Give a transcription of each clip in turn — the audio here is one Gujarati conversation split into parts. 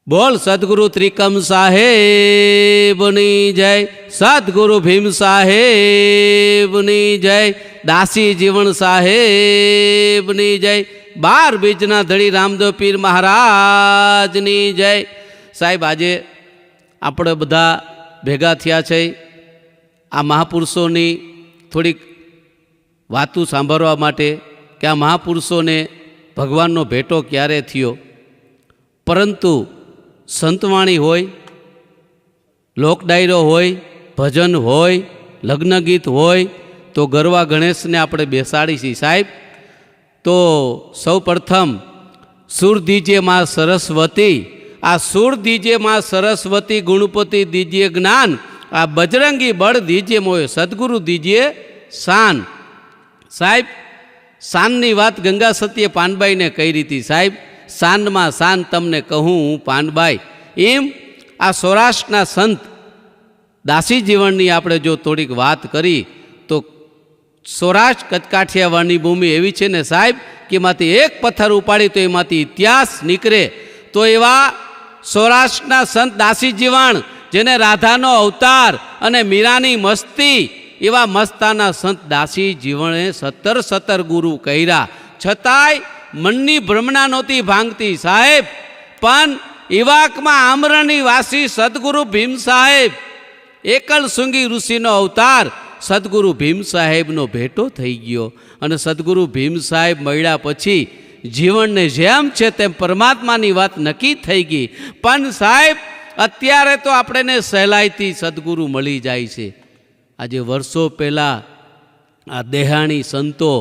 बोल सदगुरु त्रिकम साहेबनी जय, सदगुरु भीम साहेबनी जय, दासी जीवन साहेबनी जय, 12 बीजना धड़ी रामदेव पीर महाराजनी जय। साहेब આજે આપણે બધા ભેગા થયા છે આ મહાપુરુષોની થોડીક વાતો સાંભળવા માટે કે આ મહાપુરુષોને ભગવાનનો ભેટો ક્યારે થયો, પરંતુ સંતવાણી હોય, લોક ડાયરો હોય, ભજન હોય, લગ્ન ગીત હોય તો ગરવા ગણેશને આપણે બેસાડી છીએ સાહેબ। તો સૌ પ્રથમ સુર દીજે માં સરસ્વતી, આ સુર દીજે માં સરસ્વતી, ગુણપતિ દીજે જ્ઞાન, આ બજરંગી બળ દીજે મોય, સદગુરુ દીજે શાન। સાહેબ શાનની વાત ગંગા સતીએ પાનબાઈને કહી હતી સાહેબ, શાનમાં શાન તમને કહું હું પાનબાઈ। એમ આ સૌરાષ્ટ્રના સંત દાસી જીવનની આપણે જો થોડીક વાત કરી તો સૌરાષ્ટ્ર કચકાઠિયાવાડની ભૂમિ એવી છે ને સાહેબ કે એમાંથી એક પથ્થર ઉપાડી તો એમાંથી ઇતિહાસ નીકળે। તો એવા સૌરાષ્ટ્રના સંત દાસી જીવન જેને રાધાનો અવતાર અને મીરાની મસ્તી, એવા મસ્તાના સંત દાસી જીવણે 17 ગુરુ કર્યા, છતાંય મનની ભ્રમણા નહોતી ભાંગતી સાહેબ। પણ ઇવાકમાં આમરણની વાસી સદગુરુ ભીમ સાહેબ, એકલ શૃંગી ઋષિનો અવતાર સદગુરુ ભીમ સાહેબનો ભેટો થઈ ગયો। અને સદગુરુ ભીમ સાહેબ મળ્યા પછી જીવનને જેમ છે તેમ પરમાત્માની વાત નક્કી થઈ ગઈ। પણ સાહેબ અત્યારે તો આપણને સહેલાઈથી સદગુરુ મળી જાય છે। આજે વર્ષો પહેલાં આ દેહાણી સંતો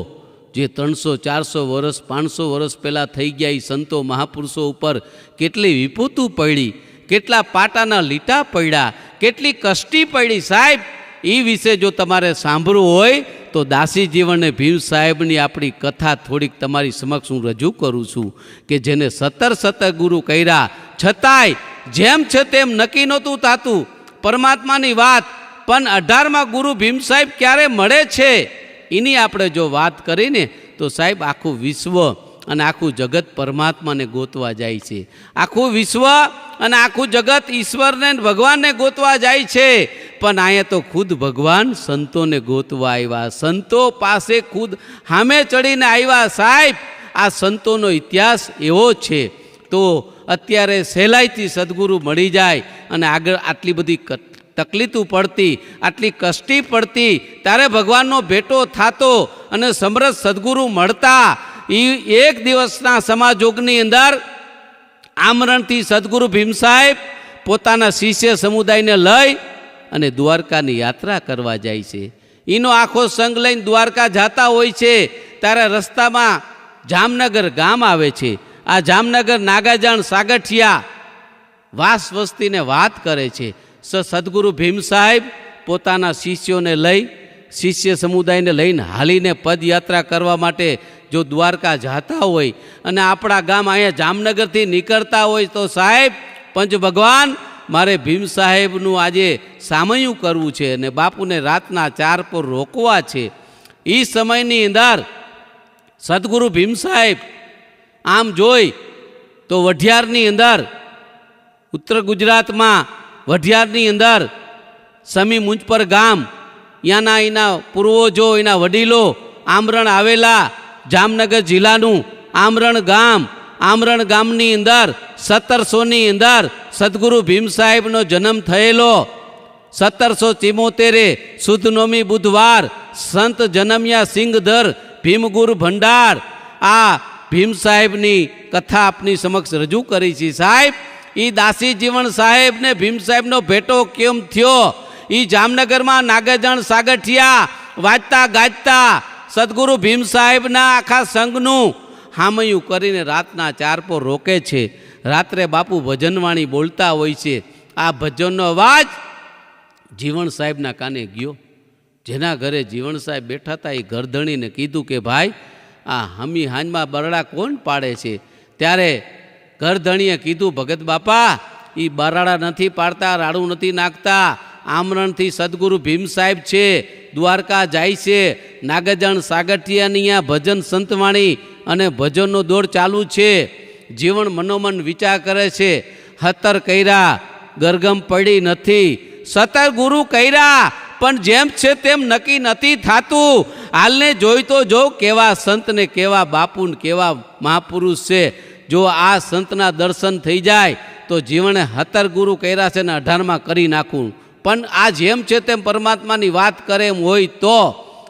જે 300-400 વર્ષ 500 વર્ષ પહેલાં થઈ ગયા, એ સંતો મહાપુરુષો ઉપર કેટલી વિપૂતું પડી, કેટલા પાટાના લીટા પડ્યા, કેટલી કષ્ટી પડી સાહેબ। એ વિશે જો તમારે સાંભળવું હોય તો દાસી જીવન ભીમ સાહેબની આપણી કથા થોડીક તમારી સમક્ષ હું રજૂ કરું છું કે જેને 17 ગુરુ કર્યા, છતાંય જેમ છે તેમ નક્કી નહોતું થતું પરમાત્માની વાત। પણ 18મા ગુરુ ભીમ સાહેબ ક્યારે મળે છે એની આપણે જો વાત કરીને તો સાહેબ આખું વિશ્વ અને આખું જગત પરમાત્માને ગોતવા જાય છે। આખું વિશ્વ અને આખું જગત ઈશ્વરને ભગવાનને ગોતવા જાય છે, પણ અહીંયા તો ખુદ ભગવાન સંતોને ગોતવા આવ્યા, સંતો પાસે ખુદ સામે ચડીને આવ્યા સાહેબ। આ સંતોનો ઇતિહાસ એવો છે। તો અત્યારે સહેલાઈથી સદગુરુ મળી જાય અને આગળ આટલી બધી તકલીફો પડતી, આટલી કષ્ટી પડતી, ત્યારે ભગવાનનો ભેટો થતો અને સમરથ સદગુરુ મળતા। એ એક દિવસના સમાજોગની અંદર આમરણથી સદગુરુ ભીમ સાહેબ પોતાના શિષ્ય સમુદાયને લઈ અને દ્વારકાની યાત્રા કરવા જાય છે। એનો આખો સંઘ લઈને દ્વારકા જતા હોય છે, ત્યારે રસ્તામાં જામનગર ગામ આવે છે। આ જામનગર નાગાજણ સાગઠિયા વાસ વસ્તીને વાત કરે છે। સદગુરુ ભીમ સાહેબ પોતાના શિષ્યોને લઈ, શિષ્ય સમુદાયને લઈને હાલીને પદયાત્રા કરવા માટે જો દ્વારકા જતા હોય અને આપણા ગામ અહીંયા જામનગરથી નીકળતા હોય તો સાહેબ પંચ ભગવાન મારે ભીમ સાહેબનું આજે સામયું કરવું છે અને બાપુને રાતના 4 પર રોકવા છે। એ સમયની અંદર સદગુરુ ભીમ સાહેબ આમ જોઈ તો વઢિયારની અંદર, ઉત્તર ગુજરાતમાં વઢિયારની અંદર સમી મુંજપર ગામ, ત્યાંના એના પૂર્વજો, એના વડીલો આમરણ આવેલા, જામનગર જિલ્લાનું આમરણ ગામ, આમરણ ગામની અંદર 1700ની અંદર સદગુરુ ભીમ સાહેબનો જન્મ થયેલો। 1774 સુદ નોમી બુધવાર સંત જનમ્યા સિંગધર ભીમગુરુ ભંડાર। આ ભીમ સાહેબની કથા આપની સમક્ષ રજૂ કરી છે સાહેબ। એ દાસી જીવન સાહેબને ભીમ સાહેબનો ભેટો કેમ થયો, એ જામનગરમાં નાગાજણ સાગઠિયા વાજતા ગાજતા સદગુરુ ભીમ સાહેબના આખા સંઘનું હામયું કરીને રાતના 4 પર રોકે છે। રાત્રે બાપુ ભજનવાણી બોલતા હોય છે। આ ભજનનો અવાજ જીવન સાહેબના કાને ગયો। જેના ઘરે જીવન સાહેબ બેઠા હતા એ ઘરધણીને કીધું કે ભાઈ આ હમી હાંજમાં બરડા કોણ પાડે છે? ત્યારે ઘરધણીએ કીધું ભગત બાપા એ બરાડા નથી પાડતા, રાડું નથી નાખતા, આમરણથી સદગુરુ ભીમ સાહેબ છે, દ્વારકા જાય છે, નાગજણ સાગઠિયાની અહીંયા ભજન સંતવાણી અને ભજનનો દોર ચાલુ છે। જીવન મનોમન વિચાર કરે છે હતર કર્યા, ગરગમ પડી નથી. 17 ગુરુ કર્યા, પણ જેમ છે તેમ નક્કી નથી થાતું. હાલને જોઈ તો જો કેવા સંત ને કેવા બાપુ ને કેવા મહાપુરુષ છે. જો આ સંતના દર્શન થઈ જાય તો જીવને 17 ગુરુ કર્યા છે ને 18માં કરી નાખું. પણ આ જેમ છે તેમ પરમાત્માની વાત કરે એમ હોય તો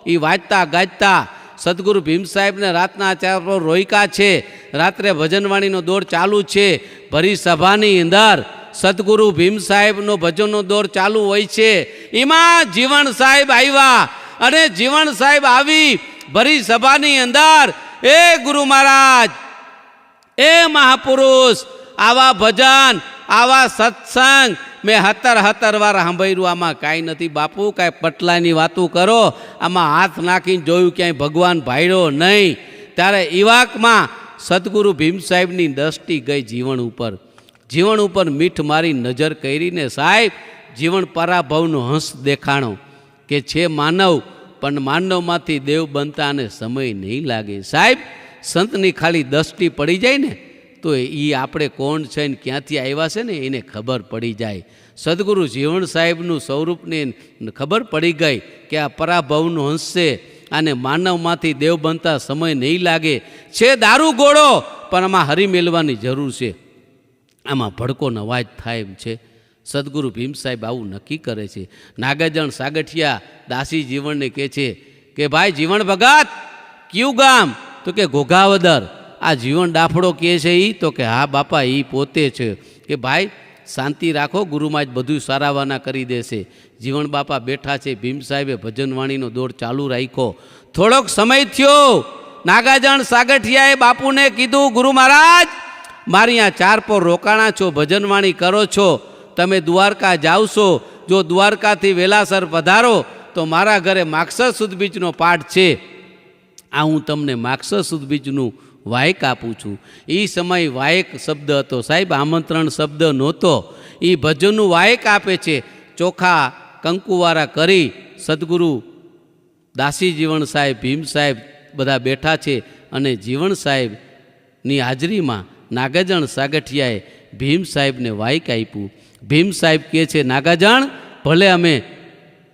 એ વાંચતા ગાજતા સદગુરુ ભીમ સાહેબને રાતના આચાર પર રોયકા છે. રાત્રે ભજનવાણીનો દોર ચાલુ છે. ભરી સભાની અંદર સદગુરુ ભીમ સાહેબનો ભજનનો દોર ચાલુ હોય છે. એમાં જીવણ સાહેબ આવ્યા અને જીવણ સાહેબ આવી ભરી સભાની અંદર, એ ગુરુ મહારાજ, એ મહાપુરુષ, આવા ભજન, આવા સત્સંગ મેં 17 વાર સાંભળ્યું. આમાં કાંઈ નથી બાપુ, કાંઈ પટલાની વાતું કરો. આમાં હાથ નાખીને જોયું, ક્યાંય ભગવાન ભાડ્યો નહીં. ત્યારે ઈવાકમાં સદગુરુ ભીમ સાહેબની દ્રષ્ટિ ગઈ જીવન ઉપર. જીવન ઉપર મીઠ મારી નજર કરીને સાહેબ જીવન પરાભવનો હંસ દેખાણો કે છે માનવ, પણ માનવમાંથી દેવ બનતા અને સમય નહીં લાગે. સાહેબ સંતની ખાલી દ્રષ્ટિ પડી જાય ને તો એ આપણે કોણ છે ને ક્યાંથી આવ્યા છે ને એને ખબર પડી જાય. સદગુરુ જીવણ સાહેબનું સ્વરૂપને ખબર પડી ગઈ કે આ પરાભવનો હંસ છે, અને માનવમાંથી દેવ બનતા સમય નહીં લાગે. છે દારૂ ગોળો, પણ આમાં હરી મેળવાની જરૂર છે. આમાં ભડકો નવાજ થાય એમ છે. સદગુરુ ભીમ સાહેબ આવું નક્કી કરે છે. નાગાજણ સાગઠિયા દાસી જીવણને કહે છે કે ભાઈ જીવણ ભગત કયું ગામ? તો કે ઘોઘાવદર. આ જીવન ડાફડો કહે છે એ? તો કે હા બાપા એ પોતે છે. કે ભાઈ શાંતિ રાખો, ગુરુમાં જ બધું સારાવાના કરી દેશે. જીવણ બાપા બેઠા છે. ભીમ સાહેબે ભજનવાણીનો દોર ચાલુ રાખ્યો. થોડોક સમય થયો, નાગાજણ સાગઠિયાએ બાપુને કીધું, ગુરુ મહારાજ મારી આ 4 પોર રોકાણા છો, ભજનવાણી કરો છો, તમે દ્વારકા જાઓ છો. જો દ્વારકાથી વેલાસર પધારો તો મારા ઘરે માગસર સુદ બીજનો પાઠ છે. આ હું તમને માગસર સુદ બીજનું વાયક આપું છું. એ સમય વાયક શબ્દ હતો સાહેબ, આમંત્રણ શબ્દ નહોતો. એ ભજનનું વાયક આપે છે. ચોખા કંકુવારા કરી સદગુરુ દાસી જીવણ સાહેબ, ભીમ સાહેબ બધા બેઠા છે. અને જીવણ સાહેબની હાજરીમાં નાગાજણ સાગઠિયાએ ભીમ સાહેબને વાયક આપ્યું. ભીમ સાહેબ કહે છે, નાગાજણ ભલે અમે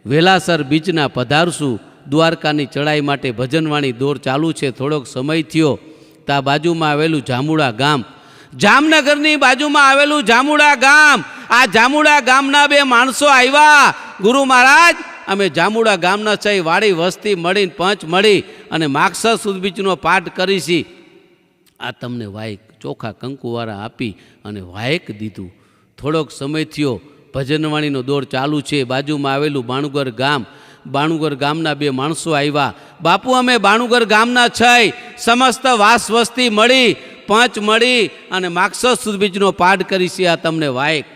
વેલાસર બીચના પધારશું, દ્વારકાની ચડાઈ માટે ભજનવાણી દોર ચાલુ છે. થોડોક સમય થયો, તા બાજુમાં આવેલું જામુડા ગામ, જામનગરની બાજુમાં આવેલું જામુડા ગામ, આ જામુડા ગામના 2 માણસો આવ્યા. ગુરુ મહારાજ અમે જામુડા ગામના છે, વાડી વસ્તી મળીને પંચ મળી અને માગસર સુદ બીજનો પાઠ કરીશી. આ તમને વાયક ચોખા કંકુવાળા આપી અને વાયક દીધું. થોડોક સમય થયો, ભજનવાણીનો દોર ચાલુ છે. બાજુમાં આવેલું બાણુગર ગામ, બાણુગર ગામના 2 માણસો આવ્યા. બાપુ અમે બાણુગર ગામના છે, સમસ્ત વાસ વસ્તી મળી પંચ મળી અને માગસર સુદ બીજનો પાઠ કરીશી. આ તમને વાયક.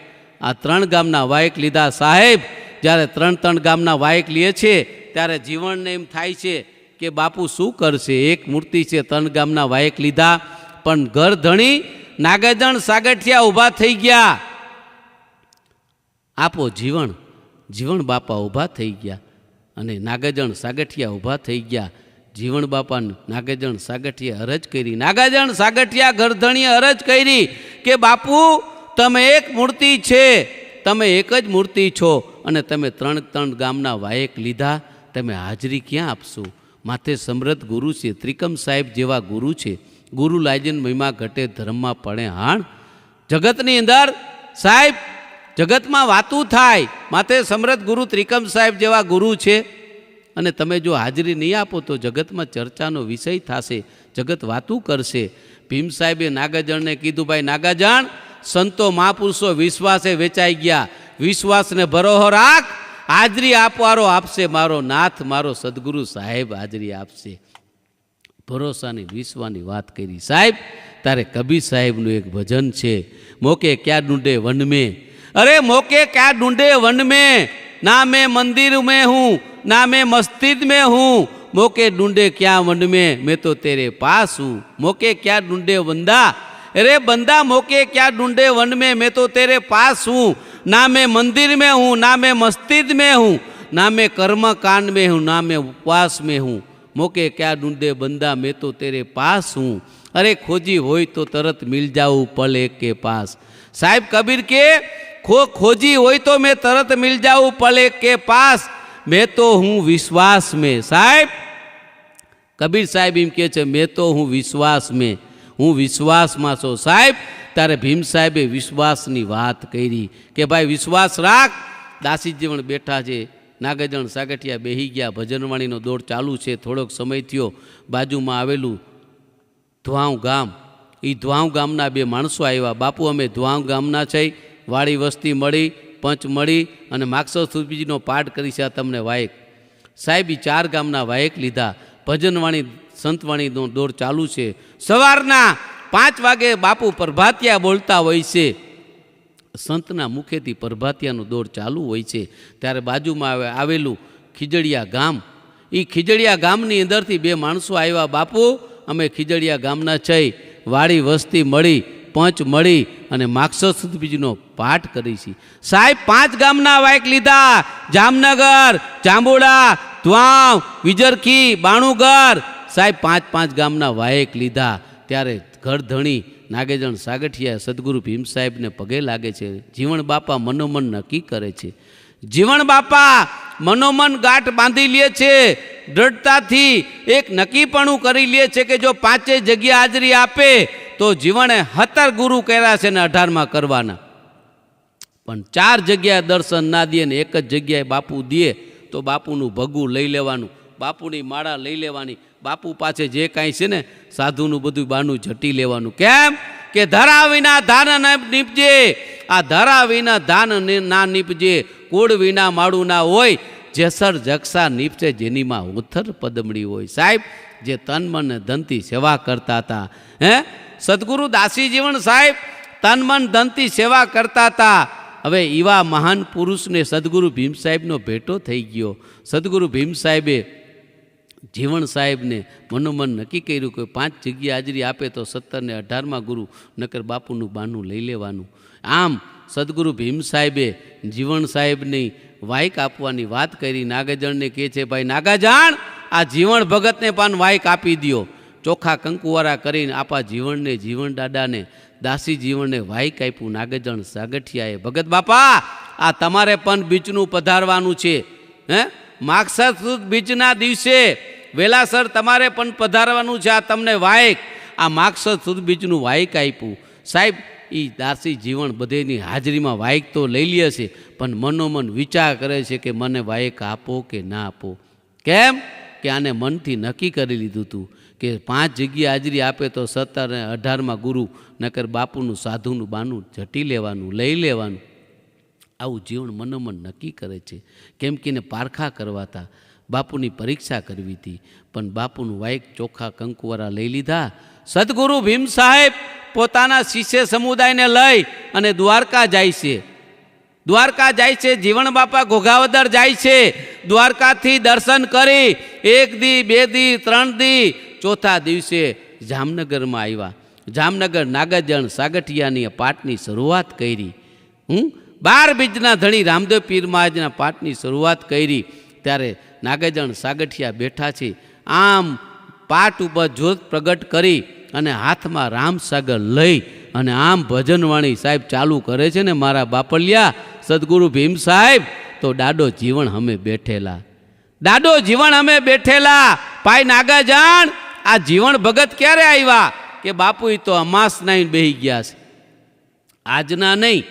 આ 3 ગામના વાયક લીધા. સાહેબ જ્યારે 3 ગામના વાયક લે છે ત્યારે જીવનને એમ થાય છે કે બાપુ શું કરશે? એક મૂર્તિ છે, 3 ગામના વાયક લીધા, પણ ઘર ધણી નાગાજણ સાગઠિયા ઊભા થઈ ગયા. આપો જીવણ, જીવણ બાપા ઊભા થઈ ગયા અને નાગાજણ સાગઠિયા ઊભા થઈ ગયા. જીવણ બાપા નાગાજણ સાગઠિયા અરજ કરી. નાગાજણ સાગઠિયા ઘરધણીએ અરજ કરી કે બાપુ તમે એક મૂર્તિ છે, તમે એક જ મૂર્તિ છો અને તમે 3 ગામના વાયક લીધા, તમે હાજરી ક્યાં આપશો? માથે સમૃદ્ધ ગુરુ છે, ત્રિકમ સાહેબ જેવા ગુરુ છે. ગુરુ લાજન મહિમા ઘટે ધર્મમાં પડે હાણ. જગતની અંદર સાહેબ જગતમાં વાતું થાય, માથે સમૃદ્ધ ગુરુ ત્રિકમ સાહેબ જેવા ગુરુ છે અને તમે જો હાજરી નહીં આપો તો જગતમાં ચર્ચાનો વિષય થશે, જગત વાતું કરશે. ભીમ સાહેબે નાગાજણને કીધું, ભાઈ નાગાજણ સંતો મહાપુરુષો વિશ્વાસે વેચાઈ ગયા, વિશ્વાસને ભરોહો રાખ, હાજરી આપવારો આપશે મારો નાથ, મારો સદગુરુ સાહેબ હાજરી આપશે. ભરોસાની વિશ્વાની વાત કરી. સાહેબ તારે કબીર સાહેબનું એક ભજન છે, મોકે ક્યાં ઢૂંઢે વન में, अरे मोके क्या ढूंढे वन में, ना मैं मंदिर में हूँ ना मैं मस्जिद में हूँ, मोके ढूंढे क्या वन में, मैं तो तेरे पास हूँ. मोके क्या ढूंढे बंदा, अरे बंदा मोके क्या ढूंढे वन में, मैं तो तेरे पास हूँ. ना मैं मंदिर में हूँ ना मैं मस्जिद में हूँ, ना मैं कर्म कांड में हूँ ना मैं उपवास में हूँ. मोके क्या ढूंढे बंदा, मैं तो तेरे पास हूँ. अरे खोजी होय तो तरत मिल जाऊँ पल एक के पास. સાહેબ કબીર કે खोजी होय तो मैं तरत मिल जाऊं पले के पास, मैं तो हूँ विश्वास में। साहेब कबीर साहेब एम कहे मैं तो हूँ विश्वास में, हूँ विश्वास में छो। साहेब तारे भीम साहेबे विश्वासनी वात करी के भाई विश्वास राख। दासी जीवन बैठा है, नागजण सागठिया बेही गया, भजनवाणीनो दौर चालू है। थोड़ोक समय थयो, बाजू में आवेलू धुआव गाम, ई धुआव गामना बे माणसो आव्या। बापू अमे धुआव गामना छे, वाड़ी वस्ती मळी, पंच मळी अने मागसर सुरबीजीनो पाठ करी छे तमने वायक। साहेब ई 4 गामना वायक लीधा, भजनवाणी संतवाणीनो दौर चालू है। सवारना 5 वागे बापू प्रभातिया बोलता होय छे, संतना मुखेथी प्रभातियानो दौर चालू होय छे। त्यारे बाजुमां आवेलुं खीजड़िया गाम, ई खीजड़िया गामनी अंदरथी 2 माणसो आव्या। बापू अमे खीजड़िया गामना छे, वाड़ी वस्ती मळी, पंच मळी अने मागसर सुद बीजनो पाठ करी छी। साहेब 5 गामना वायक लीधा, जामनगर, जांबुड़ा, धुआव, विजरखी, बाणुगर। साहेब 5 गामना वायक लीधा। त्यारे घर धणी नागेजण सागठिया सद्गुरु भीम साहेब ने पगे लागे छे। जीवन बापा मनोमन नक्की करे छे। जीवन बापा मनोमन गांठ बांधी ले छे, दृढ़ताथी एक नक्कीपणुं करी ले छे के जो 5 जग्या हाजरी आपे तो जीवने 17 गुरु कर्या छे ने 18 करवाना। पण 4 जग्याए दर्शन ना दिए ने एक ज जग्याए बापू दिए तो बापूनुं भगुं लई लेवानुं, बापूनी माळा लई लेवानी, बापू पाछे जे कांई छे ने साधुनुं बधुं बानुं झटी लेवानुं। केम के धरा विना धान न निपजे, आ धरा विना धान ना निपजे, कूड़ विना माळुं ना होय, जेसर जगसा निपजे जेनी मां उथर पदमड़ी होय। साहेब जे तन मन धनथी सेवा करता था, हे सद्गुरु दासी जीवन साहेब तन मन धनथी सेवा करता था। हवे एवा महान पुरुष ने सद्गुरु भीम साहेब नो भेटो थई गयो। सद्गुरु भीम साहेबे जीवन साहेब ने मनोमन नक्की कर्युं के 5 जग्या हाजरी आपे तो 17 ने 18 गुरु नकर बापूनुं बानुं लई लेवानुं। आम सद्गुरु भीम साहेबे जीवन साहेब ने वायक आपवानी वात करी। नागजण ने कहे छे भाई नागाजण आ जीवन भगत ने पण वायक आपी दियो। चोखा कंकुवारा करीने आपा जीवन ने जीवन दादा ने दासी जीवन ने वायक आप्युं। नागजण सागठियाए भगत बापा आ तमारे पण बीचनुं पधारवानुं छे, हे मागसर सुद बीजना दिवसे वेलासर तमारे पण पधारवानुं छे। आ तमने वायक आ मागसर सुद बीजनुं वायक आप्युं। साहेब ई दासी जीवन बधेनी हाजरीमां वायक तो लई ले छे पण मनोमन विचार करे छे के मने वायक आपो के ना आपो। केम के आने मनथी नक्की करी लीधुं हतुं के 5 जग्या हाजरी आपे तो 17 ने 18 गुरु नकर बापूनुं साधुनुं बानुं झटी लेवानुं, लई लेवानुं। आवुं जीवन मनोमन नक्की करे छे। केम के पारखा करवाता, बापूनी परीक्षा करवी थी पण बापूनुं वायक चोखा कंकुवारा लई लीधा। सद्गुरु भीम साहेब पोताना शिष्य समुदाय ने लई अने द्वारका जाय छे। द्वारका जाय छे, जीवन बापा घोघावदर जाय छे। द्वारका थी दर्शन करी 1 दी 2 दी 3 दी, चौथा दिवसे जामनगर में आव्या। जामनगर नागजण सागठियानी पाठनी शरूआत करी। 12 बीजना धणी रामदेव पीर महाराजना पाठनी शरूआत करी। त्यारे नागजण सागठिया बैठा छे, आम पाठ उपर ज्योत प्रगट करी अने हाथ में राम सागर लई अने आम भजनवाणी साहेब चालू करे छे ने मारा बापलिया सद्गुरु भीम साहेब तो डाडो जीवन हमें बैठेला, डाडो जीवन हमें बैठेला। पाई नागाजण आ जीवन भगत क्यारे आव्या के बापू तो अमास नहीं बेही गया छे, आजना नहीं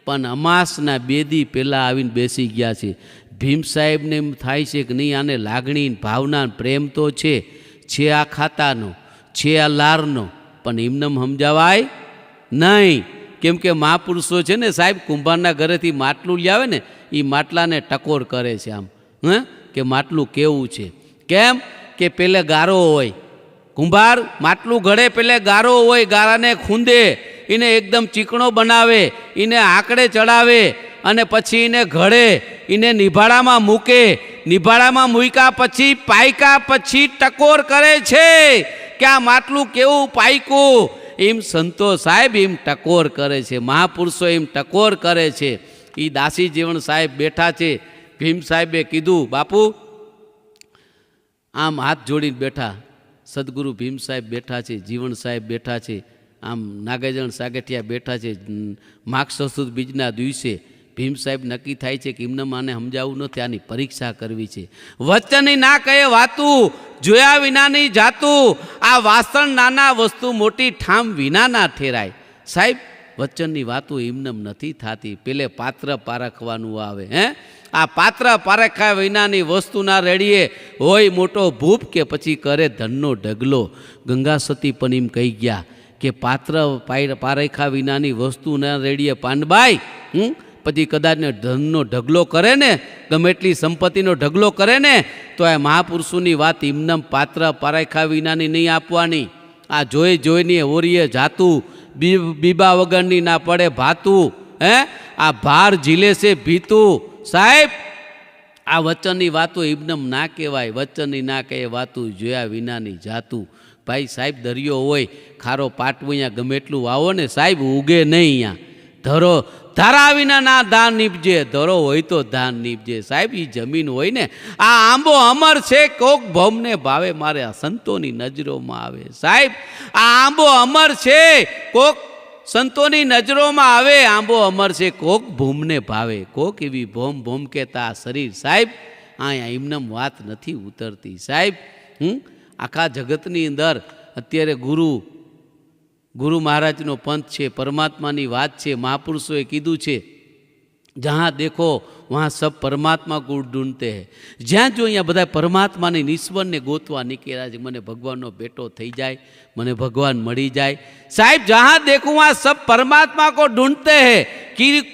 पण अमासना 2 दी पहला आवीने बेसी गया छे। भीम साहेब ने एम थाय छे कि नहीं आने लागणी भावना प्रेम तो छे आ खातानो छे आ लारनो पण एमनेम समजावाय नहीं। केम के महापुरुषो छे ने साहेब कुंभारना घरेथी માટલું ल्यावे ने ई માટલાને टकोर करे छे आम, के માટલું केवुं छे। केम के पेले गारो होय, कुंभार માટલું घड़े पेले गारो होय, गाराने खूंदे इने एकदम चीकणो बनावे, इने आकड़े चढ़ावे अने पछी इने घड़े इने निभाड़ामां मूके, निभाड़ामां मूक्या पछी पायका पछी टकोर करे छे के आ માટલું केवुं पायकुं। एम संतो साहेब एम टकोर करे छे, महापुरुषो एम टकोर करे छे। ई दासी जीवन साहेब बैठा छे। भीम साहेबे कीधुं बापू आम हाथ जोड़ीने बैठा। सद्गुरु भीम साहेब बैठा छे, जीवन साहेब बैठा छे આમ નાગેજણ સાગઠિયા બેઠા છે. માગસર સુદ બીજના દિવસે ભીમ સાહેબ નક્કી થાય છે કે એમને માને સમજાવવું નથી, આની પરીક્ષા કરવી છે. વચનની ના કહે વાતું, જોયા વિનાની જાતું, આ વાસણ નાના વસ્તુ મોટી ઠામ વિનાના ઠેરાય. સાહેબ વચનની વાતો એમનેમ નથી થતી, પેલે પાત્ર પારખવાનું આવે. આ પાત્ર પારખ્યા વિનાની વસ્તુના રેડીએ હોય મોટો ભૂપ કે પછી કરે ધનનો ઢગલો. ગંગા સતી પણ એમ કહી ગયા કે પાત્ર પારખ્યા વિનાની વસ્તુના રેડીએ પાંડબાઈ પછી કદાચને ધનનો ઢગલો કરે ને, ગમે એટલી સંપત્તિનો ઢગલો કરે ને, તો આ મહાપુરુષોની વાત એમનેમ પાત્ર પારખ્યા વિનાની નહીં આપવાની. આ જોઈ જોઈને ઓરીએ જાતું, બીબા વગરની ના પડે ભાતું. આ ભાર ઝીલે છે ભીતું. સાહેબ આ વચનની વાતો એમનેમ ના કહેવાય. વચનની ના કહે વાતું, જોયા વિનાની જાતું. ભાઈ સાહેબ દરિયો હોય, ખારો પાટવું અહીંયા ગમે એટલું વાવો ને સાહેબ ઉગે નહીં. અહીંયા ધરો ધારા વિના ના ધાન નીપજે, ધરો હોય તો ધાન નીપજે. સાહેબ એ જમીન હોય ને, આ આંબો અમર છે, કોક ભૌમને ભાવે, મારે સંતોની નજરોમાં આવે. સાહેબ આ આંબો અમર છે, કોક સંતોની નજરોમાં આવે. આંબો અમર છે, કોક ભૂમને ભાવે, કોક એવી ભોમ ભોમ કહેતા શરીર. સાહેબ અહીંયા એમનેમ વાત નથી ઉતરતી. સાહેબ આખા જગતની અંદર અત્યારે ગુરુ મહારાજનો પંથ છે, પરમાત્માની વાત છે. મહાપુરુષોએ કીધું છે, જहाँ देखो वहाँ सब परमात्मा को ढूंढते हैं. જ્યાં જો અહીંયા બધા પરમાત્માની નિસ્વરને ગોતવા નીકળ્યા છે. મને ભગવાનનો બેટો થઈ જાય, મને ભગવાન મળી જાય. સાહેબ જहाँ देखो वहाँ सब परमात्मा को ढूंढते हैं.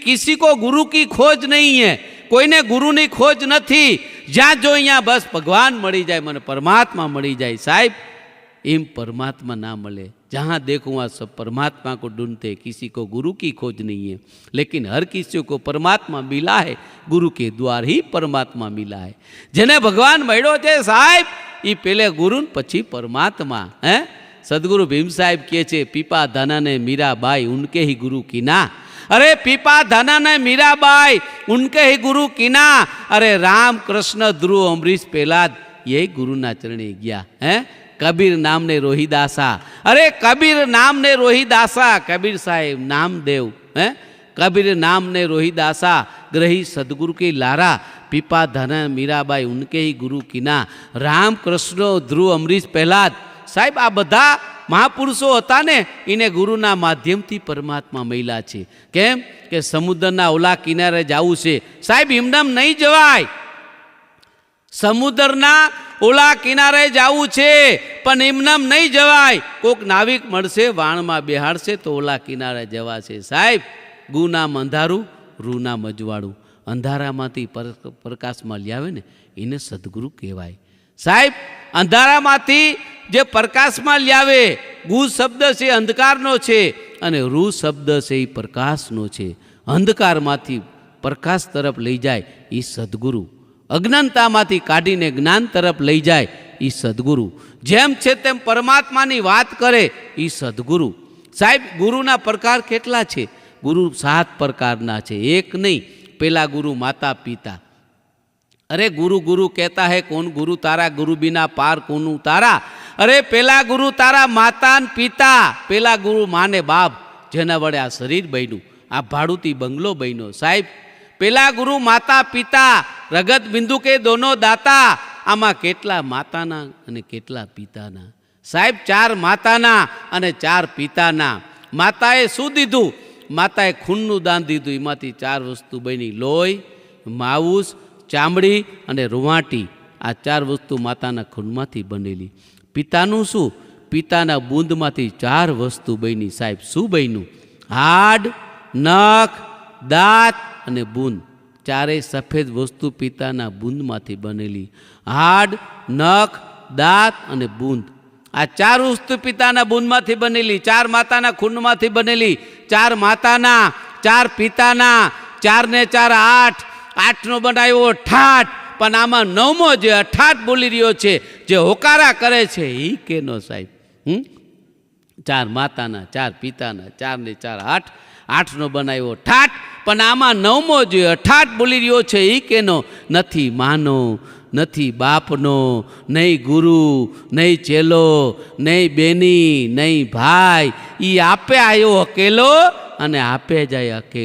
किसी को गुरु की खोज नहीं है, કોઈને ગુરુની ખોજ નથી. જ્યાં જો અહીંયા બસ ભગવાન મળી જાય, મને પરમાત્મા મળી જાય. સાહેબ એમ પરમાત્मा ना मिले. जहाँ देखो वहाँ सब परमात्मा को ढूंढते, किसी को गुरु की खोज नहीं है, लेकिन हर किसी को परमात्मा मिला है, गुरु के द्वार ही परमात्मा मिला है. જેને ભગવાન મળ્યો છે સાહેબ એ પેલે ગુરુ પછી પરમાત્મા. સદગુરુ ભીમ સાહેબ કહે છે, પીપા ધાના ને મીરાબાઈ ઉનકે ही गुरु कीना. अरे पीपा धाना ने मीराबाई उनके ही गुरु कीना. अरे राम कृष्ण ध्रुव अमरीश प्रहलाद यही गुरु ना चरणे गया. कबीर नाम ने रोहिदासा. अरे कबीर नाम ने रोहिदासा, कबीर साहेब नामदेव. कबीर नाम ने रोहिदासा, ग्रही सदगुरु की लारा. पीपा धन मीराबाई उनके ही गुरु कीना. राम कृष्ण ध्रुव अमरीश प्रहलाद. साहेब आ बधा महापुरुषो હતા ને એને ગુરુના માધ્યમથી પરમાત્મા મળ્યા છે. કેમ કે સમુદ્રના ઓલા કિનારે જવું છે સાહેબ, એમનેમ નહીં જવાય. સમુદ્રના ઓલા કિનારે જવું છે પણ એમનેમ નહીં જવાય. કોક નાવિક મળશે, વાણમાં બેહાડશે તો ઓલા કિનારે જવાશે. સાહેબ ગુનામ અંધારું, રૂનામ અજવાળું. અંધારામાંથી પ્રકાશમાં લ્યાવે ને એને સદગુરુ કહેવાય. સાહેબ અંધારામાંથી જે પ્રકાશમાં લ્યાવે, ગુ શબ્દ છે અંધકારનો છે અને રૂ શબ્દ છે એ પ્રકાશનો છે. અંધકારમાંથી પ્રકાશ તરફ લઈ જાય એ સદગુરુ. અજ્ઞાનતામાંથી કાઢીને જ્ઞાન તરફ લઈ જાય એ સદગુરુ. જેમ છે તેમ પરમાત્માની વાત કરે એ સદગુરુ. સાહેબ ગુરુના પ્રકાર કેટલા છે? ગુરુ 7 પ્રકારના છે, એક નહીં. પેલા ગુરુ માતા પિતા. अरे गुरु गुरु कहता है कौन गुरु तारा, गुरु बिना पार कौन तारा. अरे पेला गुरु तारा माता पिता. पेला गुरु माने बाप, जेना वडे आ शरीर बन्યું, आ भाड़ूती बंगलो बन्यो. साहेब पेला गुरु माता पिता, रगत बिंदु के दोनों दाता. आमा કેટલા માતાના અને કેટલા પિતાના? સાહેબ 4 માતાના અને 4 પિતાના. માતાએ શું દીધું? માતાએ ખૂનનું દાન દીધું. એમાંથી 4 વસ્તુ બની: લોહી, માઉસ, ચામડી અને રૂવાટી. આ 4 વસ્તુ માતાના ખૂનમાંથી બનેલી. પિતાનું શું? પિતાના બૂંદમાંથી 4 વસ્તુ બની. સાહેબ શું બન્યું? હાડ, નખ, દાંત અને બૂંદ. 4 સફેદ વસ્તુ પિતાના બૂંદમાંથી બનેલી. હાડ, નખ, દાંત અને બૂંદ. આ 4 વસ્તુ પિતાના બૂંદમાંથી બનેલી, 4 માતાના ખૂનમાંથી બનેલી. 4 માતાના, 4 પિતાના, 4 ને 4 8. 8નો બનાવ્યો ઠાઠ. પણ આમાં 9મો જે અઠાઠ બોલી રહ્યો છે, જે હોકારા કરે છે એ કેનો સાહેબ? 4 માતાના, 4 પિતાના, 4 ને 4 8. 8નો બનાવ્યો ઠાઠ. પણ આમાં 9મો જે અઠાઠ બોલી રહ્યો છે એ કેનો? નથી માનો, નથી બાપનો, નહીં ગુરુ, નહીં ચેલો, નહીં બેની, નહીં ભાઈ. એ આપે આવ્યો અકેલો અને આપે જાય અકેલો.